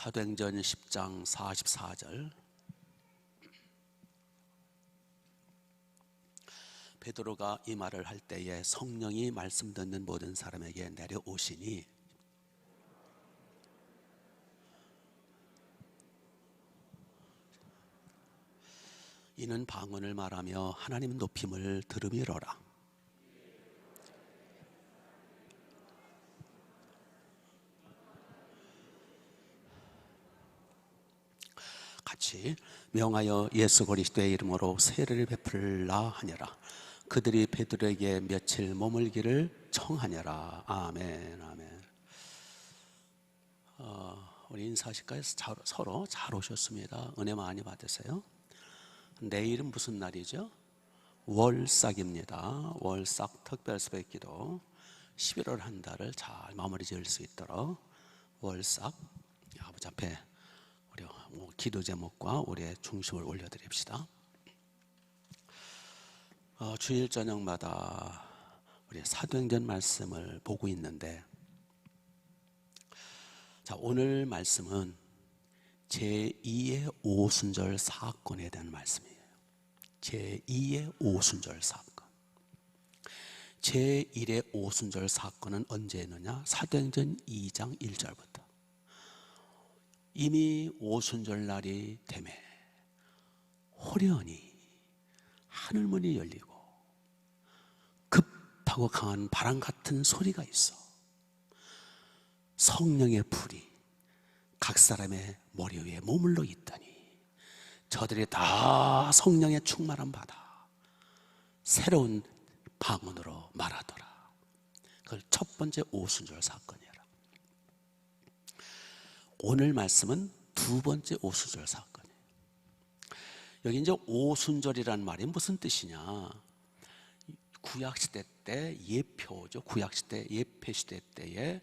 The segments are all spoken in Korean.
사도행전 10장 44절. 베드로가 이 말을 할 때에 성령이 말씀 듣는 모든 사람에게 내려오시니 이는 방언을 말하며 하나님 높임을 들음이로라. 같이 명하여 예수 그리스도의 이름으로 세례를 베풀라 하니라. 그들이 베드로에게 며칠 머물기를 청하니라. 아멘. 아멘. 우리 인사하실까요? 서로 잘 오셨습니다. 은혜 많이 받으세요. 내일은 무슨 날이죠? 월삭입니다. 월삭 특별 새벽기도 11월 한 달을 잘 마무리 지을 수 있도록 월삭 아버지 앞에 우리 기도 제목과 우리의 중심을 올려드립시다. 주일 저녁마다 우리 사도행전 말씀을 보고 있는데, 자, 오늘 말씀은 제2의 오순절 사건에 대한 말씀이에요. 제2의 오순절 사건. 제1의 오순절 사건은 언제 했느냐? 사도행전 2장 1절부터. 이미 오순절 날이 되매 호련히 하늘문이 열리고 급하고 강한 바람 같은 소리가 있어 성령의 불이 각 사람의 머리 위에 머물러 있더니 저들이 다 성령에 충만한 바다 새로운 방언으로 말하더라. 그걸 첫 번째 오순절 사건이라. 오늘 말씀은 두 번째 오순절 사건이에요. 여기 이제 오순절이라는 말이 무슨 뜻이냐? 구약시대 때 예표죠. 구약시대 예표시대 때에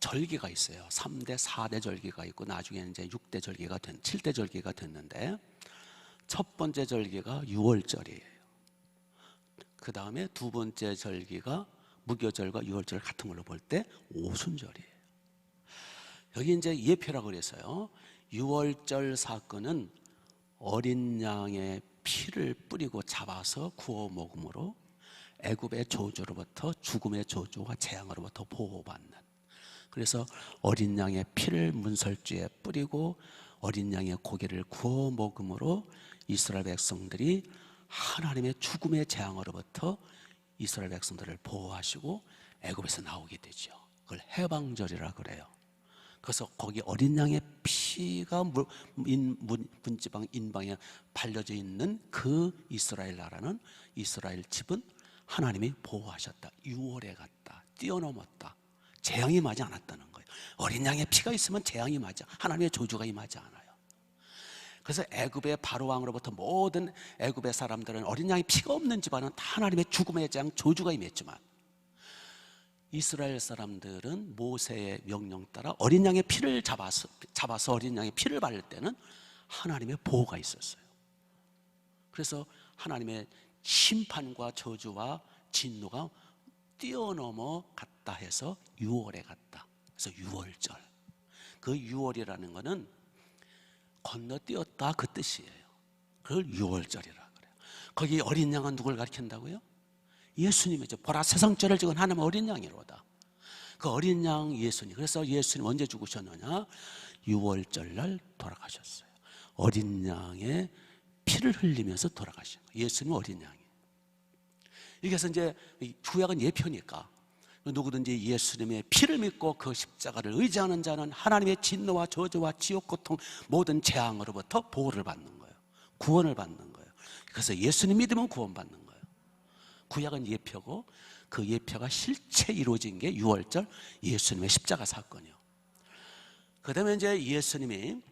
절기가 있어요. 3대 4대 절기가 있고 나중에 이제 6대 절기가 7대 절기가 됐는데, 첫 번째 절기가 6월절이에요. 그 다음에 두 번째 절기가 무교절과 6월절 같은 걸로 볼 때 오순절이에요. 여기 이제 예표라고 그래서요. 6월절 사건은 어린 양의 피를 뿌리고 잡아서 구워 먹음으로 애굽의 저주로부터, 죽음의 저주와 재앙으로부터 보호받는, 그래서 어린 양의 피를 문설주에 뿌리고 어린 양의 고기를 구워 먹음으로 이스라엘 백성들이 하나님의 죽음의 재앙으로부터 이스라엘 백성들을 보호하시고 애굽에서 나오게 되죠. 그걸 해방절이라 그래요. 그래서 거기 어린 양의 피가 문지방 인방에 발려져 있는 그 이스라엘 나라는, 이스라엘 집은 하나님이 보호하셨다. 6월에 갔다. 뛰어넘었다. 재앙이 임하지 않았다는 거예요. 어린 양의 피가 있으면 재앙이 임하지, 하나님의 저주가 임하지 않아요. 그래서 애굽의 바로 왕으로부터 모든 애굽의 사람들은 어린 양의 피가 없는 집안은 다 하나님의 죽음의 재앙, 저주가 임했지만, 이스라엘 사람들은 모세의 명령 따라 어린 양의 피를 잡아서 어린 양의 피를 바를 때는 하나님의 보호가 있었어요. 그래서 하나님의 심판과 저주와 진노가 뛰어넘어 갔다 해서 6월에 갔다. 그래서 6월절. 그 6월이라는 거는 건너뛰었다 그 뜻이에요. 그걸 6월절이라 그래요. 거기 어린 양은 누굴 가리킨다고요? 예수님이죠. 보라 세상죄를 지은 하나님 어린 양이로다. 그 어린 양 예수님. 그래서 예수님 언제 죽으셨느냐? 6월절 날 돌아가셨어요. 어린 양의 피를 흘리면서 돌아가신 거예요. 예수님 어린 양이에요. 그래서 이제 구약은 예표니까 누구든지 예수님의 피를 믿고 그 십자가를 의지하는 자는 하나님의 진노와 저주와 지옥 고통 모든 재앙으로부터 보호를 받는 거예요. 구원을 받는 거예요. 그래서 예수님 믿으면 구원받는 거예요. 구약은 예표고 그 예표가 실체 이루어진 게 6월절 예수님의 십자가 사건이요. 그 다음에 이제 예수님이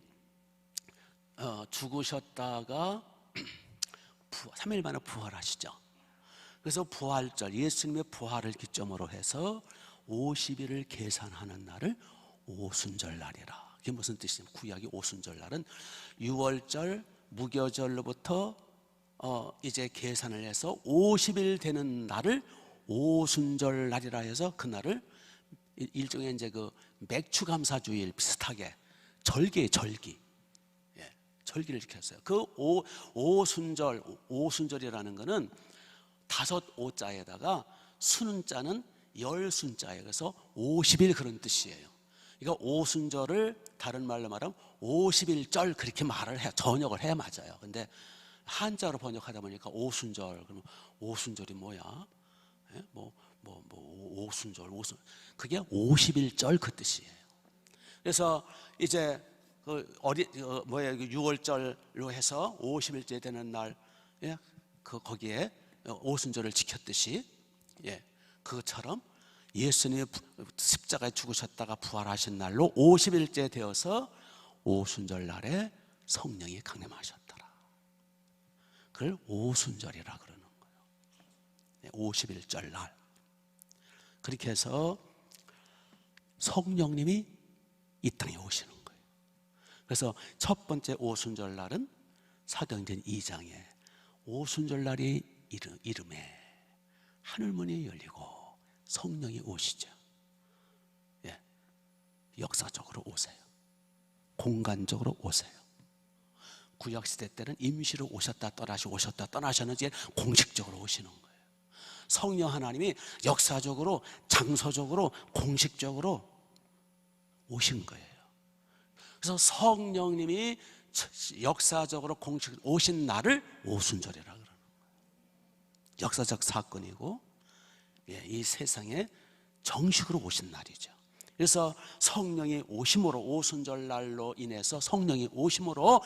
죽으셨다가 3일 만에 부활하시죠. 그래서 부활절, 예수님의 부활을 기점으로 해서 50일을 계산하는 날을 오순절 날이라. 그게 무슨 뜻이냐면, 구약이 오순절 날은 6월절 무교절로부터 이제 계산을 해서 50일 되는 날을 오순절 날이라 해서 그 날을 일종의 이제 그 맥추 감사주일 비슷하게 절기에 절기. 예, 절기를 지켰어요. 그 오순절이라는 거는 다섯 오자에다가 수는자는 열순자예요. 그래서 50일 그런 뜻이에요. 그러니까 오순절을 다른 말로 말하면 50일절 그렇게 말을 해야, 전역을 해야 맞아요. 근데 한자로 번역하다 보니까 오순절, 그러면 오순절이 뭐야? 예? 오순절, 그게 50일절 그 뜻이에요. 그래서 이제 그 6월절로 해서 50일째 되는 날, 예? 거기에 오순절을 지켰듯이, 예, 그것처럼 예수님이 십자가에 죽으셨다가 부활하신 날로 50일째 되어서 오순절 날에 성령이 강림하셨더라. 그걸 오순절이라 그러는 거예요. 50일절 날. 그렇게 해서 성령님이 이 땅에 오시는 거예요. 그래서 첫 번째 오순절 날은 사도행전 2장에 오순절 날이 이름에 하늘문이 열리고 성령이 오시죠. 예, 역사적으로 오세요. 공간적으로 오세요. 구약시대 때는 임시로 오셨다 떠나셨는지 공식적으로 오시는 거예요. 성령 하나님이 역사적으로, 장소적으로, 공식적으로 오신 거예요. 그래서 성령님이 역사적으로 공식 오신 날을 오순절이라 그러는 거예요. 역사적 사건이고, 예, 이 세상에 정식으로 오신 날이죠. 그래서 성령이 오심으로, 오순절 날로 인해서 성령이 오심으로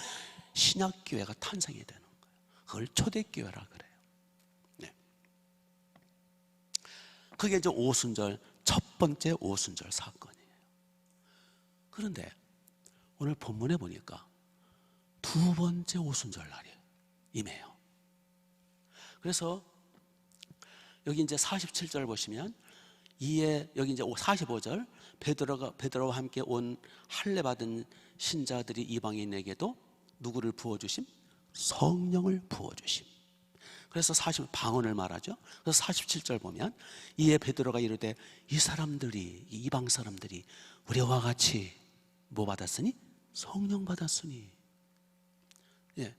신약교회가 탄생이 되는 거예요. 그걸 초대교회라 그래요. 네. 그게 이제 오순절, 첫 번째 오순절 사건이에요. 그런데 오늘 본문에 보니까 두 번째 오순절 날이 임해요. 그래서 여기 이제 47절 보시면, 이에 여기 이제 45절, 베드로와 함께 온 할례 받은 신자들이 이방인에게도 누구를 부어주심? 성령을 부어주심. 그래서 방언을 말하죠. 그래서 47절 보면, 이에 베드로가 이르되 이 사람들이, 이방 사람들이 우리와 같이 뭐 받았으니? 성령 받았으니. 예,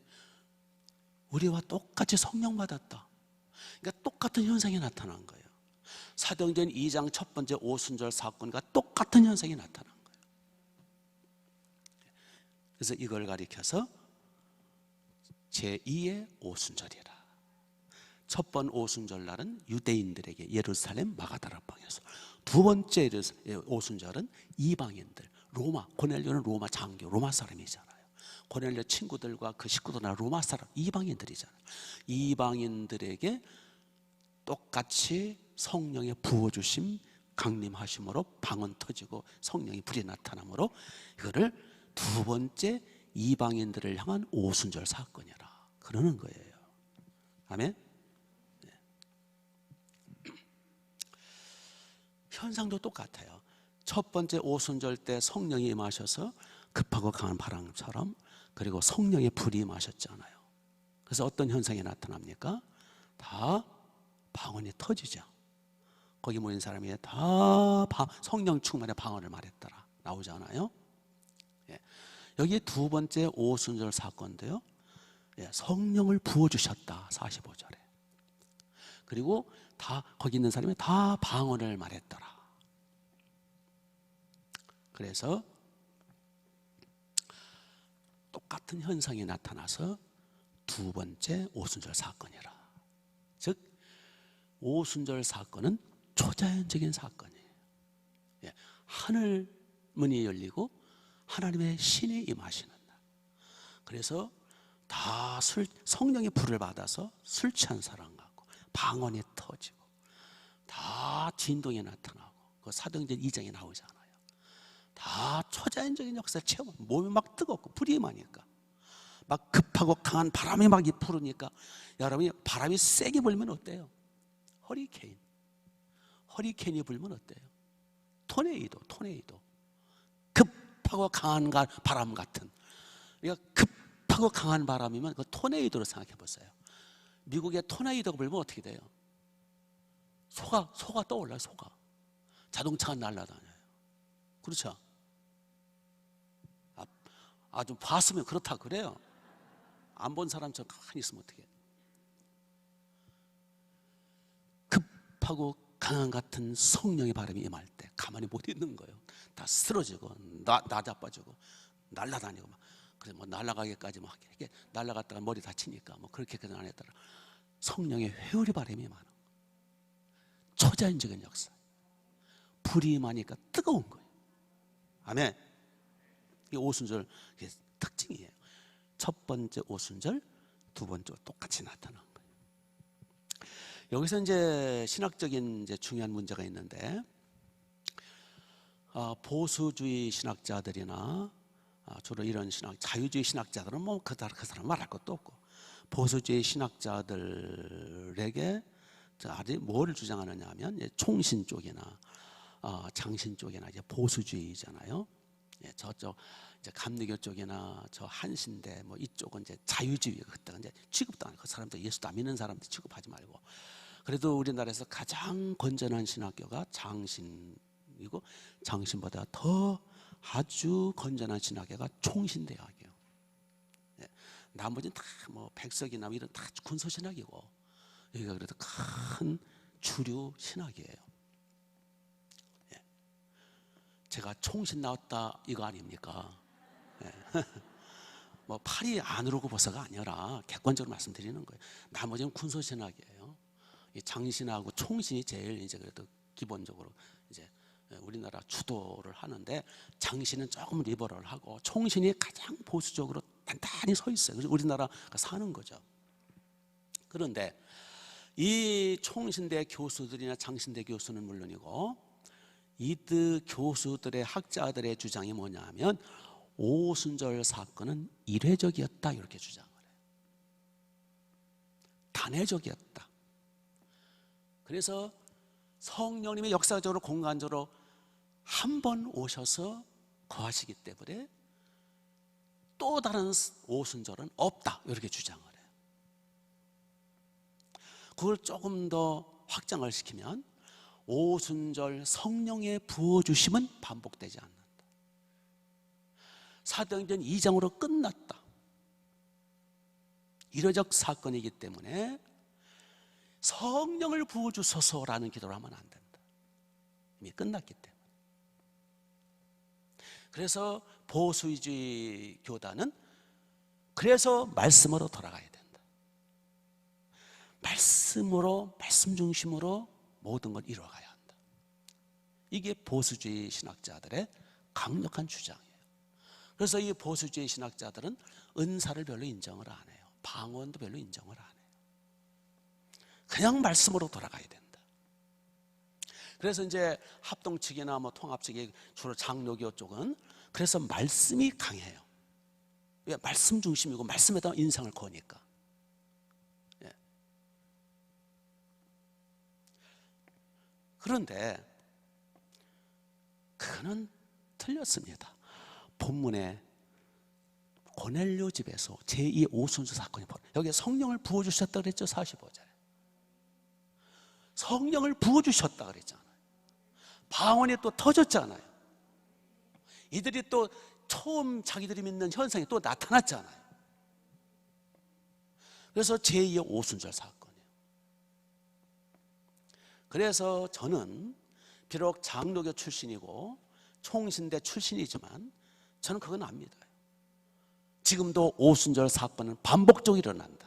우리와 똑같이 성령 받았다. 그러니까 똑같은 현상이 나타난 거예요. 사도행전 2장 첫 번째 오순절 사건과 똑같은 현상이 나타난 거예요. 그래서 이걸 가리켜서 제2의 오순절이라. 첫 번 오순절 날은 유대인들에게 예루살렘 마가다라방에서, 두 번째 오순절은 이방인들, 로마, 고넬료는 로마 장교, 로마 사람이잖아요. 고넬료 친구들과 그 식구들은 로마 사람, 이방인들이잖아요. 이방인들에게 똑같이 성령의 부어주심, 강림하심으로 방언 터지고 성령의 불이 나타나므로 이거를 두 번째 이방인들을 향한 오순절 사건이라 그러는 거예요. 아멘. 네. 현상도 똑같아요. 첫 번째 오순절 때 성령이 임하셔서 급하고 강한 바람처럼, 그리고 성령의 불이 임하셨잖아요. 그래서 어떤 현상이 나타납니까? 다 방언이 터지죠. 거기 모인 사람이 다 성령 충만의 방언을 말했더라 나오잖아요. 예. 여기 두 번째 오순절 사건도요, 예, 성령을 부어주셨다 45절에. 그리고 다 거기 있는 사람이 다 방언을 말했더라. 그래서 똑같은 현상이 나타나서 두 번째 오순절 사건이라. 즉 오순절 사건은 초자연적인 사건이에요. 예, 하늘 문이 열리고 하나님의 신이 임하시는 날. 그래서 다 성령의 불을 받아서 술 취한 사람 같고 방언이 터지고 다 진동이 나타나고, 그 사도행전 2장에 나오잖아요. 다 초자연적인 역사를 체험. 몸이 막 뜨겁고 불이 임하니까, 막 급하고 강한 바람이 막 부르니까, 여러분이 바람이 세게 불면 어때요? 허리케인이 불면 어때요? 토네이도. 급하고 강한 바람 같은. 그러니까 급하고 강한 바람이면 그 토네이도로 생각해 보세요. 미국의 토네이도가 불면 어떻게 돼요? 소가 떠올라요. 자동차가 날아다녀요. 그렇죠? 좀 봤으면 그렇다 그래요. 안 본 사람처럼 가만히 있으면 어떡해. 급하고 강한 같은 성령의 바람이 임할 때 가만히 못 있는 거예요. 다 쓰러지고 나자빠지고 날아다니고 막. 그래서 뭐 날아가기까지 막 이렇게 날아갔다가 머리 다치니까 뭐 그렇게까지 안 했더라. 성령의 회오리 바람이 많아. 초자연적인 역사. 불이 임하니까 뜨거운 거예요. 아멘. 이게 오순절 특징이에요. 첫 번째 오순절, 두 번째 똑같이 나타난 거예요. 여기서 이제 신학적인 이제 중요한 문제가 있는데, 보수주의 신학자들이나 주로 이런 자유주의 신학자들은 뭐 그 사람 말할 것도 없고, 보수주의 신학자들에게 아직 뭐를 주장하느냐 하면 총신 쪽이나 장신 쪽이나 이제 보수주의잖아요. 저쪽 이제 감리교 쪽이나 저 한신대 뭐 이쪽은 이제 자유주의, 그때 이제 취급도 안 하고 그 사람들 예수도 안 믿는 사람들 취급하지 말고. 그래도 우리나라에서 가장 건전한 신학교가 장신이고, 장신보다 더 아주 건전한 신학교가 총신대학이에요. 나머지는 다 뭐 백석이나 이런 다 군소 신학이고, 여기가 그래도 큰 주류 신학이에요. 제가 총신 나왔다 이거 아닙니까? 뭐 팔이 안 오르고 벗어가 아니라 객관적으로 말씀드리는 거예요. 나머지는 군소 신학이에요. 이 장신하고 총신이 제일 이제 그래도 기본적으로 이제 우리나라 주도를 하는데, 장신은 조금 리버럴하고 총신이 가장 보수적으로 단단히 서 있어요. 그래서 우리나라가 사는 거죠. 그런데 이 총신대 교수들이나 장신대 교수는 물론이고, 이들 교수들의 학자들의 주장이 뭐냐 하면 오순절 사건은 이례적이었다, 이렇게 주장을 해요. 단회적이었다. 그래서 성령님이 역사적으로 공간적으로 한 번 오셔서 거하시기 때문에 또 다른 오순절은 없다, 이렇게 주장을 해요. 그걸 조금 더 확장을 시키면 오순절 성령의 부어주심은 반복되지 않는다. 사도행전 2장으로 끝났다. 이례적 사건이기 때문에 성령을 부어주소서라는 기도를 하면 안 된다. 이미 끝났기 때문에. 그래서 보수주의 교단은 그래서 말씀으로 돌아가야 된다. 말씀으로, 말씀 중심으로 모든 걸 이루어가야 한다. 이게 보수주의 신학자들의 강력한 주장이에요. 그래서 이 보수주의 신학자들은 은사를 별로 인정을 안 해요. 방언도 별로 인정을 안 해요. 그냥 말씀으로 돌아가야 된다. 그래서 이제 합동 측이나 뭐 통합 측이 주로 장로교 쪽은 그래서 말씀이 강해요. 왜? 말씀 중심이고 말씀에다 인상을 거니까. 예. 그런데 그거는 틀렸습니다. 본문에 고넬료 집에서 제2 오순절 사건이 벌어요. 여기에 성령을 부어주셨다 그랬죠. 45절에 성령을 부어주셨다 그랬잖아요. 방언이 또 터졌잖아요. 이들이 또 처음 자기들이 믿는 현상이 또 나타났잖아요. 그래서 제2의 오순절 사건이에요. 그래서 저는 비록 장로교 출신이고 총신대 출신이지만 저는 그건 안 믿어요. 지금도 오순절 사건은 반복적으로 일어난다.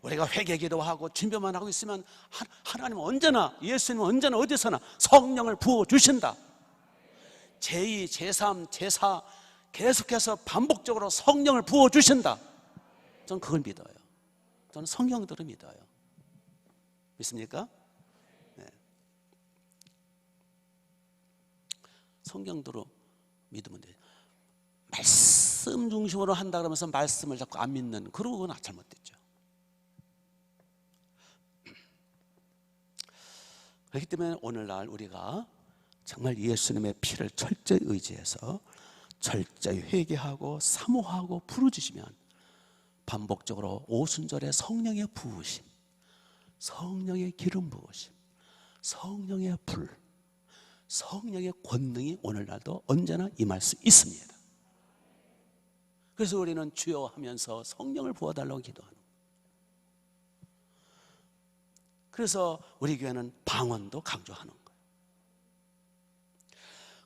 우리가 회개기도 하고 준비만 하고 있으면 하나님은 언제나, 예수님은 언제나 어디서나 성령을 부어주신다. 제2, 제3, 제4 계속해서 반복적으로 성령을 부어주신다. 저는 그걸 믿어요. 저는 성경들을 믿어요. 믿습니까? 네. 성경대로 믿으면 돼요. 말씀 중심으로 한다 그러면서 말씀을 자꾸 안 믿는, 그러고는 잘못됐죠. 그렇기 때문에 오늘날 우리가 정말 예수님의 피를 철저히 의지해서 철저히 회개하고 사모하고 부르짖으면 반복적으로 오순절에 성령의 부으심, 성령의 기름 부으심, 성령의 불, 성령의 권능이 오늘날도 언제나 임할 수 있습니다. 그래서 우리는 주여 하면서 성령을 부어달라고 기도하는 거예요. 그래서 우리 교회는 방언도 강조하는 거예요.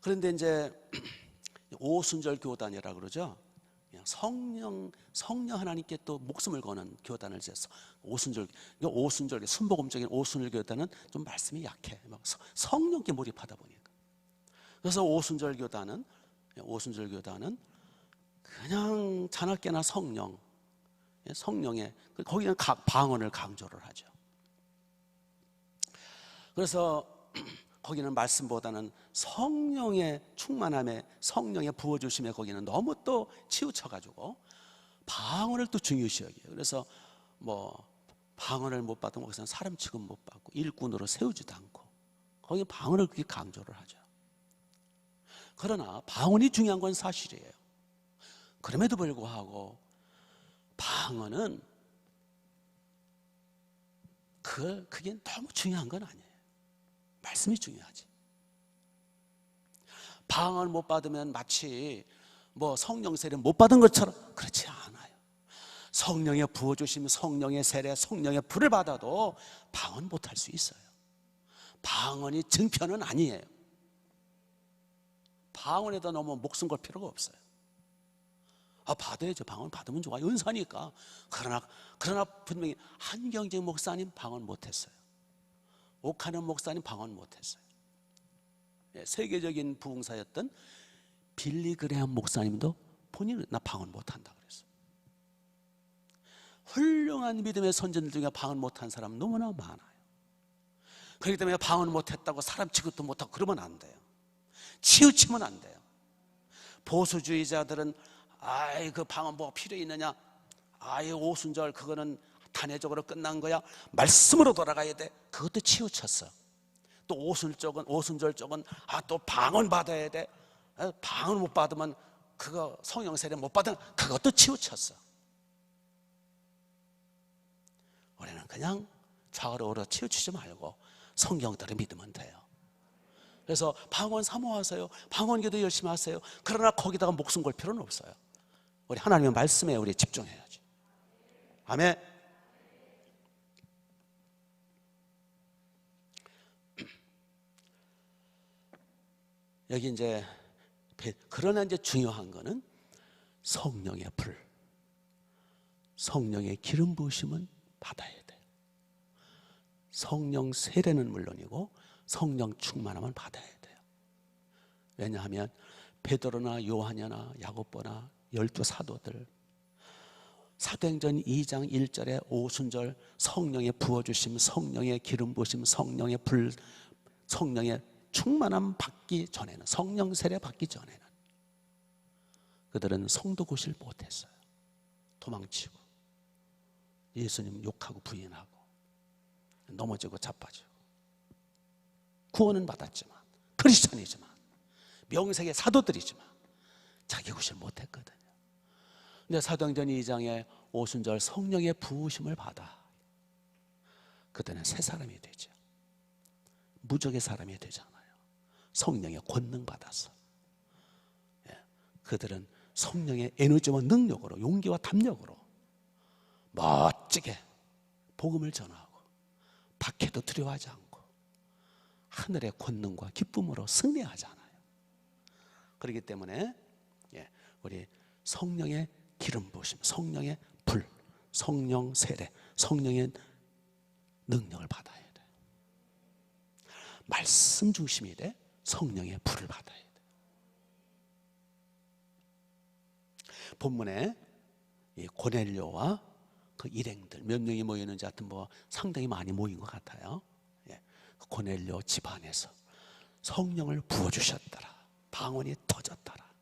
그런데 이제 오순절 교단이라 그러죠. 성령 하나님께 또 목숨을 거는 교단을 제서 오순절 순복음적인 오순절 교단은 좀 말씀이 약해. 성령께 몰입하다 보니까. 그래서 오순절 교단은 그냥 자나깨나 성령의 거기는 방언을 강조를 하죠. 그래서 거기는 말씀보다는 성령의 충만함에 성령의 부어주심에 거기는 너무 또 치우쳐가지고 방언을 또 중요시 여겨요. 그래서 뭐 방언을 못 받으면 거기서는 사람 취급 못 받고 일꾼으로 세우지도 않고 거기 방언을 그렇게 강조를 하죠. 그러나 방언이 중요한 건 사실이에요. 그럼에도 불구하고 방언은 그게 너무 중요한 건 아니에요. 말씀이 중요하지. 방언 못 받으면 마치 뭐 성령 세례 못 받은 것처럼 그렇지 않아요. 성령의 부어주심, 성령의 세례, 성령의 불을 받아도 방언 못할 수 있어요. 방언이 증표는 아니에요. 방언에다 너무 목숨 걸 필요가 없어요. 받아야죠. 방언 받으면 좋아. 은사니까. 그러나 분명히 한경재 목사님 방언 못했어요. 옥하는 목사님 방언 못했어요. 세계적인 부흥사였던 빌리 그레함 목사님도 본인은 나 방언 못한다 그랬어요. 훌륭한 믿음의 선전들 중에 방언 못한 사람 너무나 많아요. 그렇기 때문에 방언 못했다고 사람 취급도 못하고 그러면 안 돼요. 치우치면 안 돼요. 보수주의자들은 그 방언 뭐가 필요 있느냐, 오순절 그거는 단회적으로 끝난 거야, 말씀으로 돌아가야 돼, 그것도 치우쳤어. 또 오순절 쪽은 또 방언 받아야 돼, 방언 못 받으면 그거 성령 세례 못 받으면 그것도 치우쳤어. 우리는 그냥 좌우로 우로 치우치지 말고 성경대로 믿으면 돼요. 그래서 방언 사모하세요, 방언기도 열심히 하세요. 그러나 거기다가 목숨 걸 필요는 없어요. 우리 하나님의 말씀에 우리 집중해야지. 아멘. 여기 이제 그러나 이제 중요한 거는 성령의 불, 성령의 기름 부으심은 받아야 돼요. 성령 세례는 물론이고 성령 충만함은 받아야 돼요. 왜냐하면 베드로나 요한이나 야고보나 12 사도들, 사도행전 2장 1절에 오순절 성령의 부어주심, 성령의 기름 부으심, 성령의 불, 성령의 충만함 받기 전에는, 성령 세례 받기 전에는 그들은 성도 구실 못했어요. 도망치고 예수님 욕하고 부인하고 넘어지고 자빠지고 구원은 받았지만, 크리스천이지만, 명색의 사도들이지만 자기 구실 못했거든요. 근데 사도행전 2장에 오순절 성령의 부으심을 받아 그들은 새 사람이 되죠. 무적의 사람이 되잖아요. 성령의 권능 받아서 그들은 성령의 에너지와 능력으로, 용기와 담력으로 멋지게 복음을 전하고 박해도 두려워하지 않고 하늘의 권능과 기쁨으로 승리하잖아요. 그렇기 때문에 우리 성령의 기름 부으심, 성령의 불, 성령 세례, 성령의 능력을 받아야 돼요. 말씀 중심이 돼 성령의 불을 받아야 돼요. 본문에 이 고넬료와 그 일행들 몇 명이 모였는지 하여튼 뭐 상당히 많이 모인 것 같아요. 고넬료 집안에서 성령을 부어주셨더라. 방언이 터졌더라.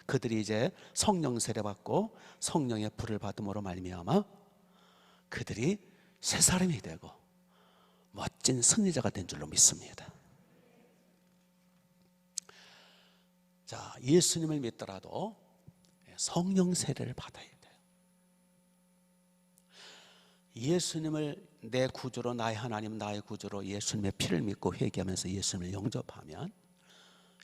그들이 이제 성령 세례 받고 성령의 불을 받음으로 말미암아 그들이 새 사람이 되고 멋진 승리자가 된 줄로 믿습니다. 자, 예수님을 믿더라도 성령 세례를 받아야 돼요. 예수님을 내 구주로, 나의 하나님, 나의 구주로 예수님의 피를 믿고 회개하면서 예수님을 영접하면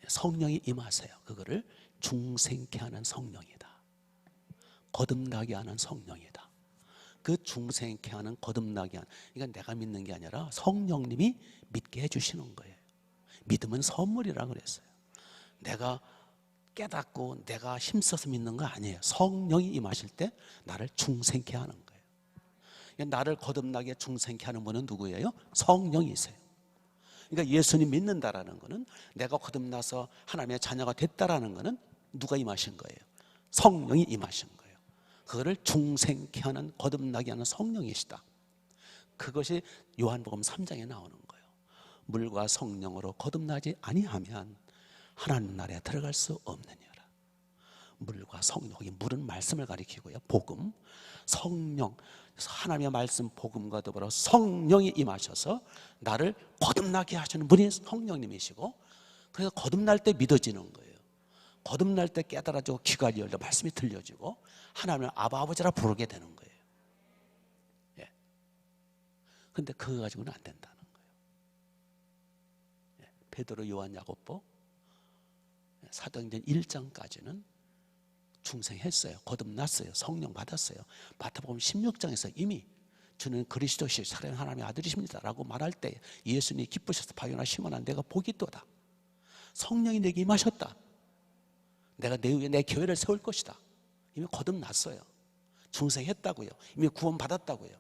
성령이 임하세요. 그거를 중생케 하는 성령이다. 거듭나게 하는 성령이다. 그 중생케 하는 거듭나게 하는, 이건 내가 믿는 게 아니라 성령님이 믿게 해주시는 거예요. 믿음은 선물이라 그랬어요. 내가 깨닫고 내가 힘써서 믿는 거 아니에요. 성령이 임하실 때 나를 중생케 하는 거예요. 나를 거듭나게 중생케 하는 분은 누구예요? 성령이세요. 그러니까 예수님 믿는다라는 것은, 내가 거듭나서 하나님의 자녀가 됐다라는 것은 누가 임하신 거예요? 성령이 임하신 거예요. 그거를 중생케 하는, 거듭나게 하는 성령이시다. 그것이 요한복음 3장에 나오는 거예요. 물과 성령으로 거듭나지 아니하면 하나님 나라에 들어갈 수 없느니라. 물과 성령, 여기 물은 말씀을 가리키고요, 복음, 성령, 하나님의 말씀 복음과 더불어 성령이 임하셔서 나를 거듭나게 하시는 분이 성령님이시고, 그래서 거듭날 때 믿어지는 거예요. 거듭날 때 깨달아지고 귀가 열려 말씀이 들려지고 하나님을 아바 아버지라 부르게 되는 거예요. 예. 근데 그거 가지고는 안 된다는 거예요. 예. 베드로, 요한, 야고보 사도행전 1장까지는 중생했어요. 거듭났어요. 성령 받았어요. 마태복음 16장에서 이미 주는 그리스도시 살아있는 하나님의 아들이십니다 라고 말할 때 예수님이 기쁘셔서 바요나 시몬아 내가 복이 있도다. 성령이 내게 임하셨다. 내가 내 위에 내 교회를 세울 것이다. 이미 거듭났어요. 중생했다고요. 이미 구원 받았다고요.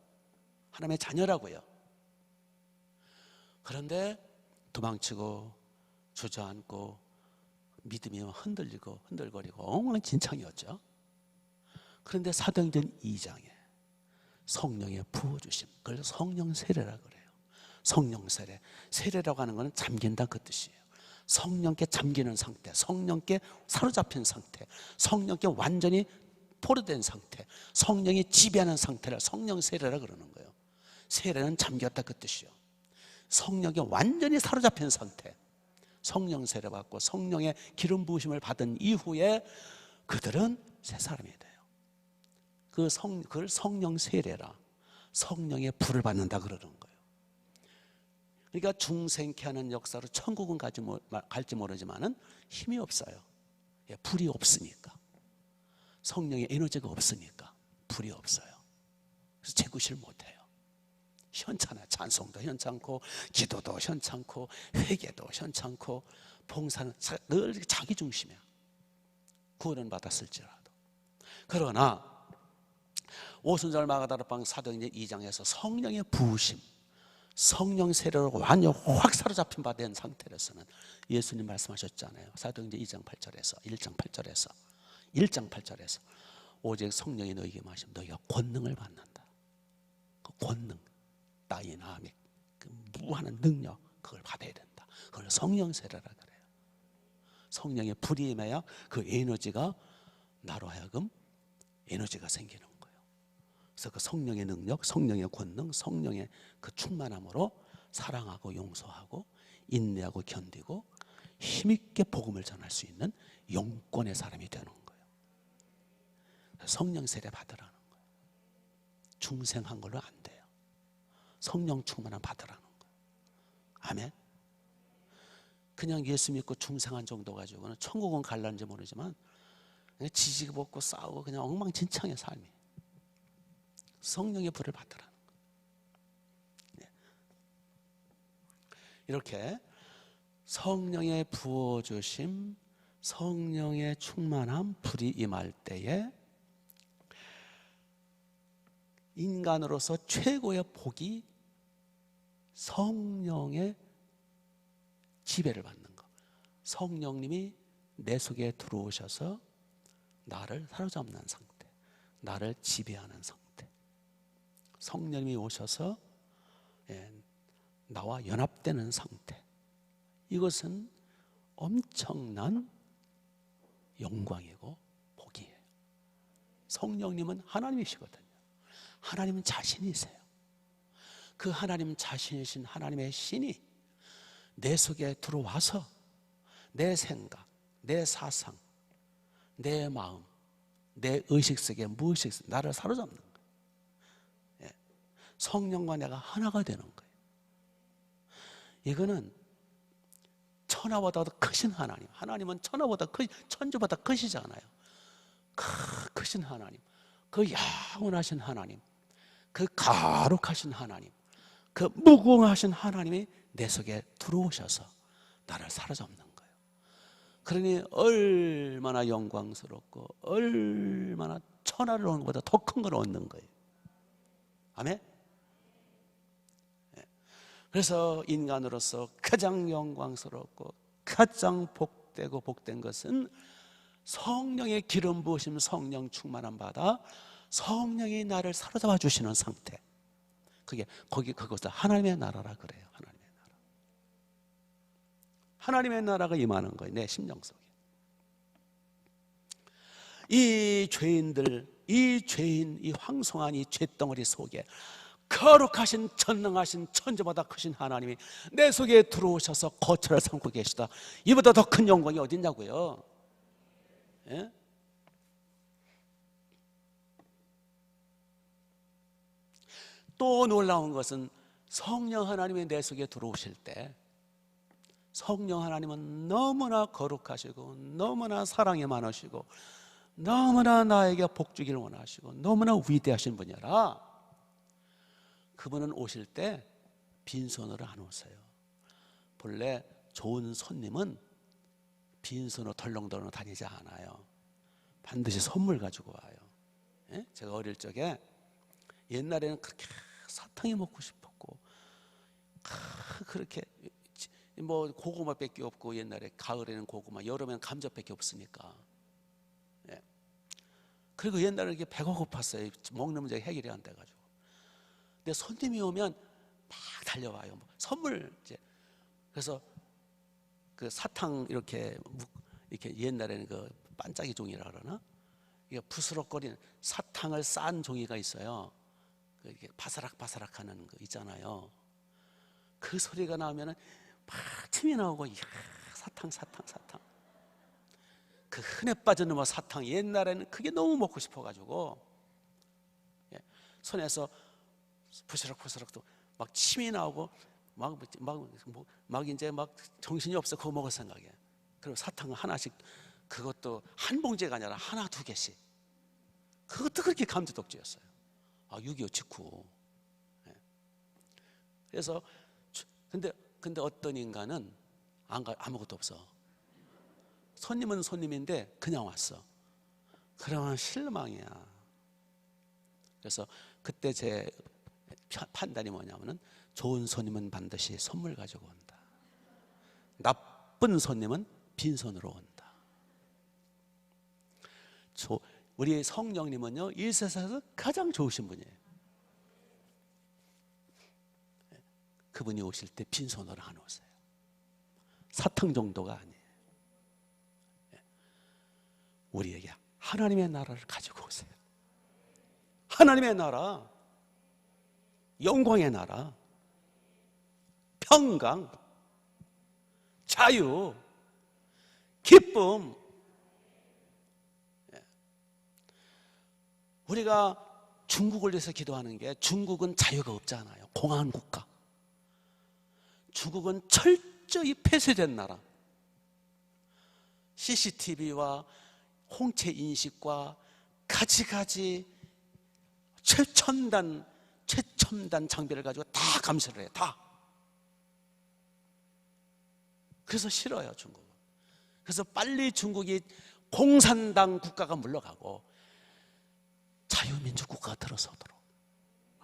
하나님의 자녀라고요. 그런데 도망치고 주저앉고 믿음이 흔들리고 흔들거리고 엉망진창이었죠. 그런데 사도행전 2장에 성령의 부어주심, 그걸 성령 세례라 그래요. 성령 세례, 세례라고 하는 것은 잠긴다 그 뜻이에요. 성령께 잠기는 상태, 성령께 사로잡힌 상태, 성령께 완전히 포로된 상태, 성령이 지배하는 상태를 성령 세례라 그러는 거예요. 세례는 잠겼다 그 뜻이요. 성령에 완전히 사로잡힌 상태, 성령 세례 받고 성령의 기름 부으심을 받은 이후에 그들은 새 사람이 돼요. 그걸 성령 세례라, 성령의 불을 받는다 그러는 거예요. 그러니까 중생케 하는 역사로 천국은 갈지 모르지만은 힘이 없어요. 불이 없으니까, 성령의 에너지가 없으니까 불이 없어요. 그래서 재구시를 못해요. 현찮아요. 찬송도 현찮고 기도도 현찮고 회개도 현찮고 봉사는 늘 자기 중심이야. 구원은 받았을지라도. 그러나 오순절 마가다락방 사도행전 2장에서 성령의 부으심, 성령 세례로 완전 확 사로잡힌 바 된 상태로서는 예수님 말씀하셨잖아요. 사도행전 2장 8절에서 1장 8절에서 오직 성령이 너희에게 마시면 너희가 권능을 받는다. 그 권능, 다이나믹, 그 무한한 능력, 그걸 받아야 된다. 그걸 성령 세례라 그래요. 성령의 불이 임해야 그 에너지가 나로 하여금 에너지가 생기는 거예요. 그래서 그 성령의 능력, 성령의 권능, 성령의 그 충만함으로 사랑하고 용서하고 인내하고 견디고 힘있게 복음을 전할 수 있는 영권의 사람이 되는 거예요. 성령 세례 받으라는 거예요. 중생한 걸로 안 돼요. 성령 충만함 받으라는 거예요. 아멘. 그냥 예수 믿고 중생한 정도 가지고는 천국은 갈라는지 모르지만 그냥 지지고 볶고 싸우고 그냥 엉망진창의 삶이. 성령의 불을 받으라는 거예요. 네. 이렇게 성령의 부어주심, 성령의 충만함, 불이 임할 때에 인간으로서 최고의 복이 성령의 지배를 받는 것. 성령님이 내 속에 들어오셔서 나를 사로잡는 상태, 나를 지배하는 상태. 성령님이 오셔서 나와 연합되는 상태. 이것은 엄청난 영광이고 복이에요. 성령님은 하나님이시거든요. 하나님은 자신이세요. 그 하나님 자신이신 하나님의 신이 내 속에 들어와서 내 생각, 내 사상, 내 마음, 내 의식 속에 무의식 속에 나를 사로잡는 거예요. 예. 성령과 내가 하나가 되는 거예요. 이거는 천하보다도 크신 하나님, 하나님은 천하보다 천주보다 크시잖아요. 크신 하나님, 그 영원하신 하나님, 그 거룩하신 하나님, 그 무궁하신 하나님이 내 속에 들어오셔서 나를 사로잡는 거예요. 그러니 얼마나 영광스럽고 얼마나 천하를 얻는 것보다 더 큰 걸 얻는 거예요. 아멘. 그래서 인간으로서 가장 영광스럽고 가장 복되고 복된 것은 성령의 기름 부으심, 성령 충만함 받아 성령이 나를 사로잡아 주시는 상태. 그것을 하나님의 나라라 그래요. 하나님의 나라가 임하는 거예요. 내 심령 속에. 이 죄인들, 이 죄인, 이 황송한 이 죄덩어리 속에 거룩하신 전능하신 천지보다 크신 하나님이 내 속에 들어오셔서 거처를 삼고 계시다. 이보다 더 큰 영광이 어디 있냐고요. 예? 또 놀라운 것은 성령 하나님이 내 속에 들어오실 때 성령 하나님은 너무나 거룩하시고 너무나 사랑이 많으시고 너무나 나에게 복 주기를 원하시고 너무나 위대하신 분이라 그분은 오실 때 빈손으로 안 오세요. 본래 좋은 손님은 빈손으로 덜렁덜렁 다니지 않아요. 반드시 선물 가지고 와요. 예? 제가 어릴 적에 옛날에는 그렇게 사탕이 먹고 싶었고 그렇게 뭐 고구마밖에 없고 옛날에 가을에는 고구마, 여름에는 감자밖에 없으니까. 예. 그리고 옛날에 이렇게 배가 고팠어요. 먹는 문제가 해결이 안 돼가지고. 근데 손님이 오면 막 달려와요. 선물 이제. 그래서 그 사탕 이렇게 옛날에는 그 반짝이 종이라 그러나? 이게 부스럭거리는 사탕을 싼 종이가 있어요. 이렇게 바사락바사락하는 거 있잖아요. 그 소리가 나오면은 막 침이 나오고 이야, 사탕. 그 흔해 빠진 뭐 사탕 옛날에는 그게 너무 먹고 싶어가지고 손에서 부스럭부스럭 또 막 침이 나오고 막 이제 막 정신이 없어 그거 먹을 생각에. 그리고 사탕 하나씩 그것도 한 봉지가 아니라 하나 두 개씩. 그것도 그렇게 감지독지였어요. 6.25 직후. 그래서 근데 어떤 인간은 아무것도 없어. 손님은 손님인데 그냥 왔어. 그러면 실망이야. 그래서 그때 제 판단이 뭐냐면은 좋은 손님은 반드시 선물 가지고 온다. 나쁜 손님은 빈손으로 온다. 우리 성령님은요 이 세상에서 가장 좋으신 분이에요. 그분이 오실 때 빈손으로 안 오세요. 사탕 정도가 아니에요. 우리에게 하나님의 나라를 가지고 오세요. 하나님의 나라, 영광의 나라, 평강, 자유, 기쁨. 우리가 중국을 위해서 기도하는 게 중국은 자유가 없잖아요. 공안 국가. 중국은 철저히 폐쇄된 나라. CCTV와 홍채 인식과 가지가지 최첨단 장비를 가지고 다 감시를 해요. 다. 그래서 싫어요, 중국은. 그래서 빨리 중국이 공산당 국가가 물러가고 자유민주 국가가 들어서도록,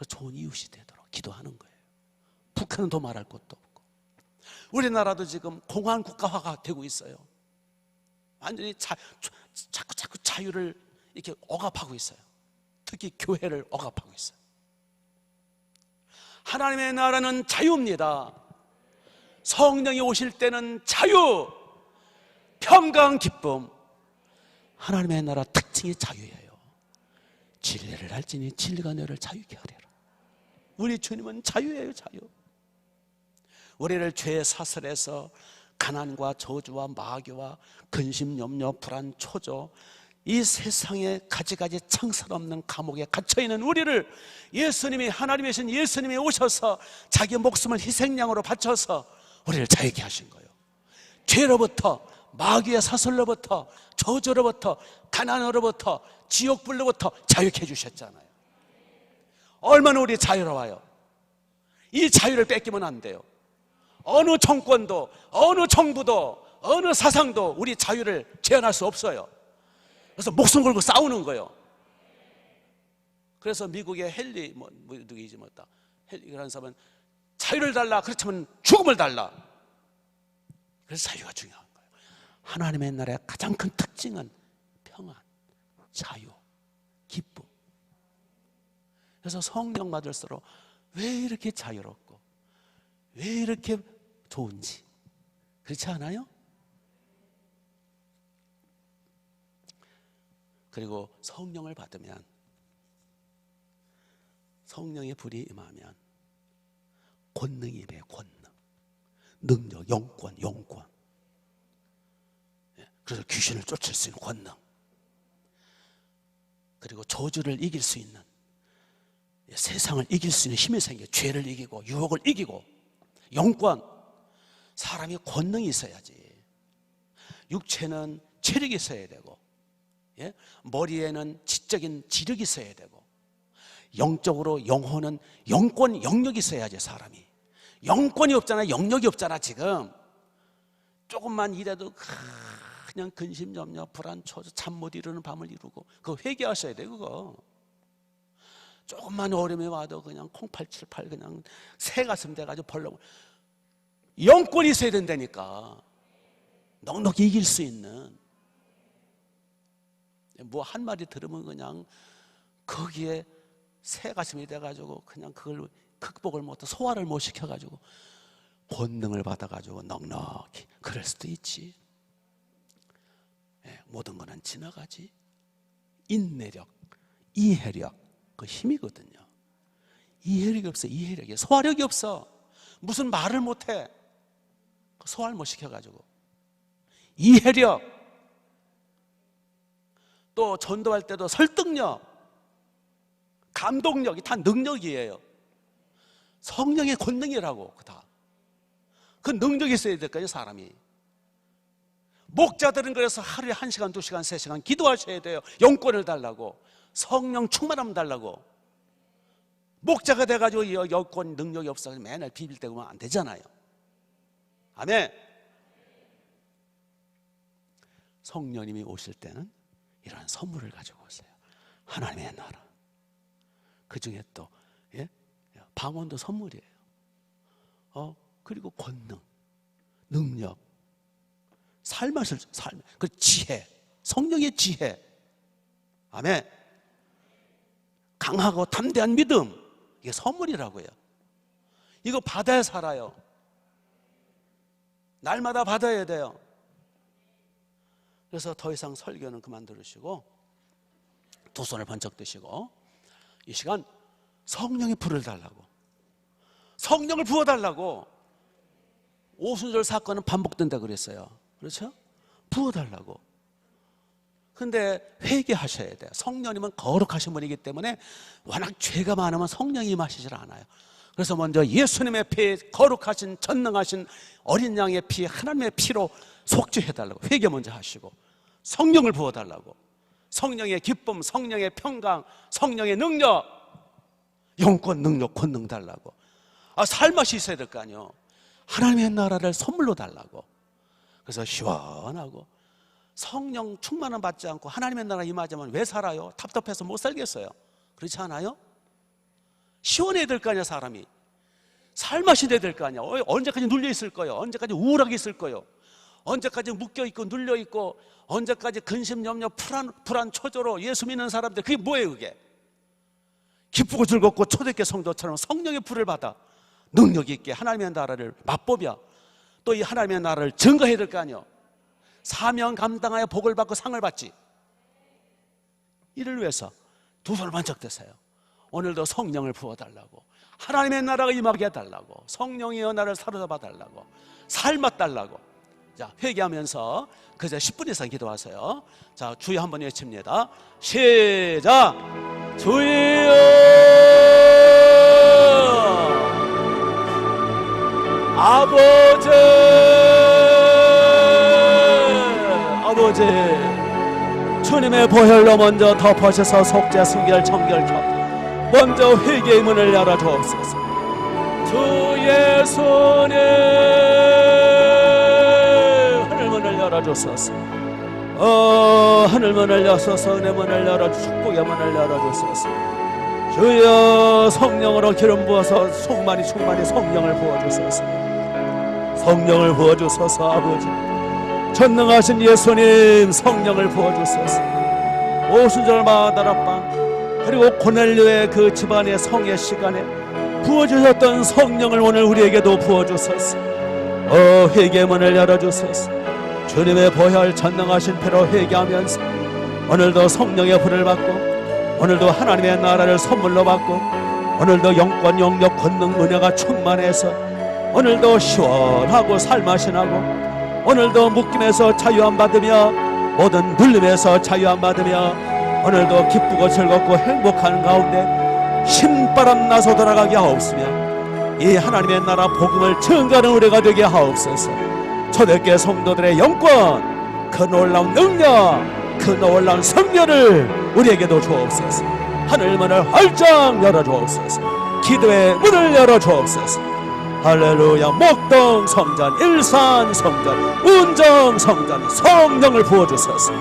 좋은 이웃이 되도록 기도하는 거예요. 북한은 더 말할 것도 없고. 우리나라도 지금 공안 국가화가 되고 있어요. 완전히 자꾸 자유를 이렇게 억압하고 있어요. 특히 교회를 억압하고 있어요. 하나님의 나라는 자유입니다. 성령이 오실 때는 자유, 평강, 기쁨. 하나님의 나라 특징이 자유예요. 진리를 알지니 진리가 너를 자유케 하리라. 우리 주님은 자유예요, 자유. 우리를 죄 사슬에서 가난과 저주와 마귀와 근심, 염려, 불안, 초조, 이 세상에 가지가지 창살 없는 감옥에 갇혀있는 우리를 예수님이, 하나님이신 예수님이 오셔서 자기 목숨을 희생양으로 바쳐서 우리를 자유케 하신 거예요. 죄로부터, 마귀의 사슬로부터, 저주로부터, 가난으로부터, 지옥불로부터 자유케 해주셨잖아요. 얼마나 우리 자유로워요. 이 자유를 뺏기면 안 돼요. 어느 정권도, 어느 정부도, 어느 사상도 우리 자유를 제한할 수 없어요. 그래서 목숨 걸고 싸우는 거예요. 그래서 미국의 헨리 누구이지 못다 헨리라는 사람은 자유를 달라, 그렇지만 죽음을 달라. 그래서 자유가 중요한 거예요. 하나님의 나라의 가장 큰 특징은 평안, 자유, 기쁨. 그래서 성령 받을수록 왜 이렇게 자유롭고 왜 이렇게 좋은지, 그렇지 않아요? 그리고 성령을 받으면, 성령의 불이 임하면 권능이 임해요. 권능, 능력, 영권. 그래서 귀신을 쫓을 수 있는 권능, 그리고 저주를 이길 수 있는, 세상을 이길 수 있는 힘이 생겨요. 죄를 이기고 유혹을 이기고. 영권, 사람이 권능이 있어야지. 육체는 체력이 있어야 되고, 머리에는 지적인 지력이 있어야 되고, 영적으로 영혼은 영권, 영역이 있어야지. 사람이 영권이 없잖아, 영역이 없잖아. 지금 조금만 일해도 그냥 근심염려, 불안, 초조, 잠 못 이루는 밤을 이루고, 그거 회개하셔야 돼. 그거 조금만 어려움이 와도 그냥 콩팔칠팔 그냥 새 가슴 돼가지고 벌렁. 영권이 있어야 된다니까. 넉넉히 이길 수 있는. 뭐 한마디 들으면 그냥 거기에 새 가슴이 돼가지고 그냥 그걸 극복을 못해, 소화를 못 시켜가지고 권능을 받아가지고 넉넉히. 그럴 수도 있지. 모든 거는 지나가지. 인내력, 이해력, 그 힘이거든요. 이해력이 없어. 이해력이, 소화력이 없어. 무슨 말을 못해. 소화를 못 시켜가지고. 이해력, 또 전도할 때도 설득력, 감동력이 다 능력이에요. 성령의 권능이라고. 그 능력이 있어야 될까요, 사람이? 목자들은 그래서 하루에 1시간, 2시간, 3시간 기도하셔야 돼요. 영권을 달라고, 성령 충만함 달라고. 목자가 돼가지고 영권 능력이 없어서 맨날 비빌대고 하면 안 되잖아요. 아멘. 성령님이 오실 때는 이런 선물을 가지고 오세요. 하나님의 나라, 그 중에 또 방언도 선물이에요. 그리고 권능, 능력, 그 지혜, 성령의 지혜. 아멘. 강하고 담대한 믿음, 이게 선물이라고요. 이거 받아야 살아요. 날마다 받아야 돼요. 그래서 더 이상 설교는 그만 들으시고 두 손을 번쩍 드시고 이 시간 성령의 불을 달라고, 성령을 부어달라고. 오순절 사건은 반복된다 그랬어요. 그렇죠? 부어달라고. 근데 회개하셔야 돼요. 성령님은 거룩하신 분이기 때문에 워낙 죄가 많으면 성령이 임하시질 않아요. 그래서 먼저 예수님의 피, 거룩하신 전능하신 어린 양의 피, 하나님의 피로 속죄해달라고. 회개 먼저 하시고 성령을 부어달라고. 성령의 기쁨, 성령의 평강, 성령의 능력, 영권, 능력, 권능 달라고. 살맛이 있어야 될 거 아니에요. 하나님의 나라를 선물로 달라고. 그래서 시원하고 성령 충만함 받지 않고 하나님의 나라 임하자면 왜 살아요? 답답해서 못 살겠어요. 그렇지 않아요? 시원해야 될 거 아니야. 사람이 살맛이 돼야 될 거 아니야. 언제까지 눌려 있을 거예요? 언제까지 우울하게 있을 거예요? 언제까지 묶여 있고 눌려 있고, 언제까지 근심, 염려, 불안, 초조로 예수 믿는 사람들, 그게 뭐예요? 그게 기쁘고 즐겁고 초대교회 성도처럼 성령의 불을 받아 능력 있게 하나님의 나라를 맛보며 또 이 하나님의 나라를 증거해야 될 거 아니에요. 사명 감당하여 복을 받고 상을 받지. 이를 위해서 두 손을 번쩍 드세요. 오늘도 성령을 부어달라고, 하나님의 나라가 임하게 해달라고, 성령이여 나를 사로잡아 달라고, 삶아 달라고. 자, 회개하면서 그저 10분 이상 기도하세요. 자, 주여 한번 외칩니다. 시작. 주여. 아버지, 주님의 보혈로 먼저 덮어셔서 속죄 순결 정결 켜 먼저 회개의 문을 열어 주옵소서. 주 예수님 하늘문을 열어 주소서. 하늘문을 여소서 은혜 문을 열어 축복의 문을 열어 주소서. 주여 성령으로 기름 부어서 충만히 성령을 부어주소서. 성령을 부어주소서. 아버지 전능하신 예수님 성령을 부어주소서. 오순절 마다라방 그리고 고넬료의 그 집안의 성의 시간에 부어주셨던 성령을 오늘 우리에게도 부어주소서. 회개의 문을 열어주소서. 주님의 보혈 전능하신 피로 회개하면서 오늘도 성령의 불을 받고 오늘도 하나님의 나라를 선물로 받고 오늘도 영권 영력 권능 은혜가 충만해서 오늘도 시원하고 살맛이나고 오늘도 묶임에서 자유함 받으며 모든 눌림에서 자유함 받으며 오늘도 기쁘고 즐겁고 행복한 가운데 신바람 나서 돌아가게 하옵시며 이 하나님의 나라 복음을 증거하는 우리가 되게 하옵소서. 초대교회 성도들의 영권 그 놀라운 능력 그 놀라운 성령을 우리에게도 주옵소서. 하늘문을 활짝 열어주옵소서. 기도의 문을 열어주옵소서. 할렐루야. 목동 성전 일산 성전 운정 성전 성령을 부어주소서.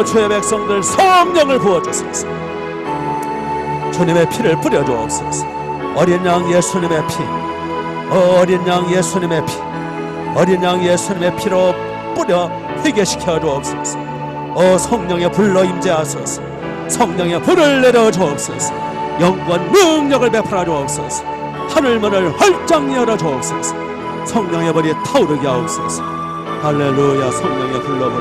주의 백성들 성령을 부어주소서. 주님의 피를 뿌려주옵소서. 어린 양 예수님의 피 어린 양 예수님의 피 어린 양 예수님의 피로 뿌려 회개시켜 주옵소서. 성령의 불로 임재하소서. 성령의 불을 내려 주옵소서. 영권 능력을 베풀어 주옵소서. 하늘문을 활짝 열어 주옵소서. 성령의 불이 타오르게 하옵소서. 할렐루야. 성령의 불로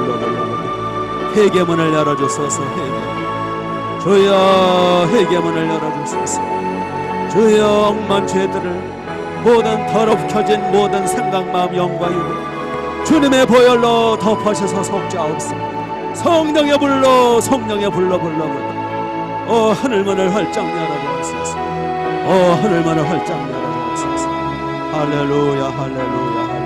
회개문을 열어 주소서. 회개 주여 회개문을 열어 주소서. 주여 억만 죄들을 모든 더럽혀진 모든 생각 마음 영과 육을 주님의 보혈로 덮으셔서 속죄하옵소서. 성령의 불로 하늘문을 활짝 열어주옵소서. 하늘문을 활짝 열어주옵소서. 할렐루야 할렐루야.